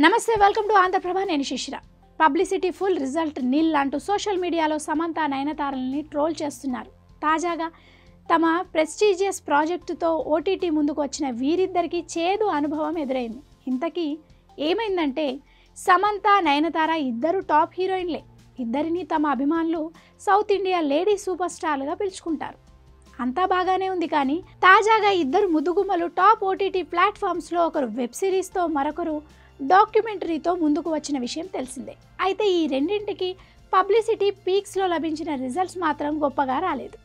నమస్తే, welcome to Andhraprabha. నేను శిశిర. పబ్లిసిటీ ఫుల్, రిజల్ట్ నిల్ అంటూ సోషల్ మీడియాలో సమంత నయనతారల్ని ట్రోల్ చేస్తున్నారు. తాజాగా తమ ప్రెస్టీజియస్ ప్రాజెక్టుతో ఓటీటీ ముందుకు వచ్చిన వీరిద్దరికీ చేదు అనుభవం ఎదురైంది. ఇంతకీ ఏమైందంటే, సమంత నయనతార ఇద్దరు టాప్ హీరోయిన్లే. ఇద్దరిని తమ అభిమానులు సౌత్ ఇండియా లేడీ సూపర్ స్టార్లుగా పిలుచుకుంటారు. అంతా బాగానే ఉంది, కానీ తాజాగా ఇద్దరు ముద్దుగుమ్మలు టాప్ ఓటీటీ ప్లాట్ఫామ్స్లో ఒకరు వెబ్ సిరీస్తో, మరొకరు డాక్యుమెంటరీతో ముందుకు వచ్చిన విషయం తెలిసిందే. అయితే ఈ రెండింటికి పబ్లిసిటీ పీక్స్లో లభించిన రిజల్ట్స్ మాత్రం గొప్పగా రాలేదు.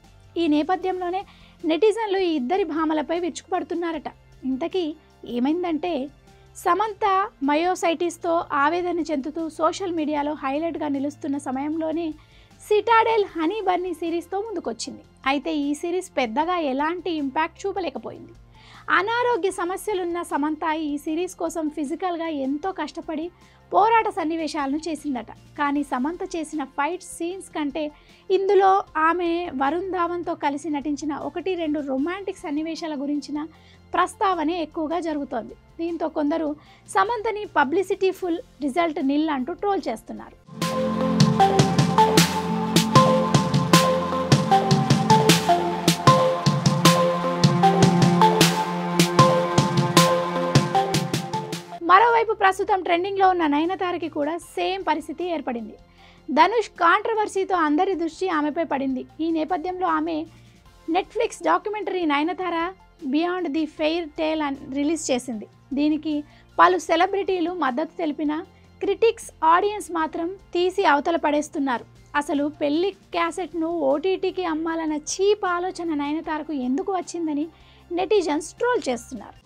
ఈ నేపథ్యంలోనే నెటిజన్లు ఈ ఇద్దరి భామలపై విరుచుకుపడుతున్నారట. ఇంతకీ ఏమైందంటే, సమంత మయోసైటిస్తో ఆవేదన చెందుతూ సోషల్ మీడియాలో హైలైట్గా నిలుస్తున్న సమయంలోనే సిటాడెల్ హనీ బన్నీ సిరీస్తో ముందుకొచ్చింది. అయితే ఈ సిరీస్ పెద్దగా ఎలాంటి ఇంపాక్ట్ చూపలేకపోయింది. అనారోగ్య సమస్యలున్న సమంత ఈ సిరీస్ కోసం ఫిజికల్గా ఎంతో కష్టపడి పోరాట సన్నివేశాలను చేసిందట. కానీ సమంత చేసిన ఫైట్ సీన్స్ కంటే ఇందులో ఆమె వరుణ్ ధావన్తో కలిసి నటించిన 1-2 రొమాంటిక్ సన్నివేశాల గురించిన ప్రస్తావనే ఎక్కువగా జరుగుతోంది. దీంతో కొందరు సమంతని పబ్లిసిటీ ఫుల్, రిజల్ట్ నిల్ అంటూ ట్రోల్ చేస్తున్నారు. మరోవైపు ప్రస్తుతం ట్రెండింగ్లో ఉన్న నయనతారకి కూడా సేమ్ పరిస్థితి ఏర్పడింది. ధనుష్ కాంట్రవర్సీతో అందరి దృష్టి ఆమెపై పడింది. ఈ నేపథ్యంలో ఆమె Netflix documentary Nayanthara beyond the fairy tale release చేసింది. దీనికి పలు సెలబ్రిటీలు మద్దతు తెలిపిన క్రిటిక్స్, ఆడియన్స్ మాత్రం తీసి అవతల పడేస్తున్నారు. అసలు పెళ్లి క్యాసెట్ను ఓటీటీకి అమ్మాలన్న చీప్ ఆలోచన నయనతారకు ఎందుకు వచ్చిందని నెటిజన్స్ ట్రోల్ చేస్తున్నారు.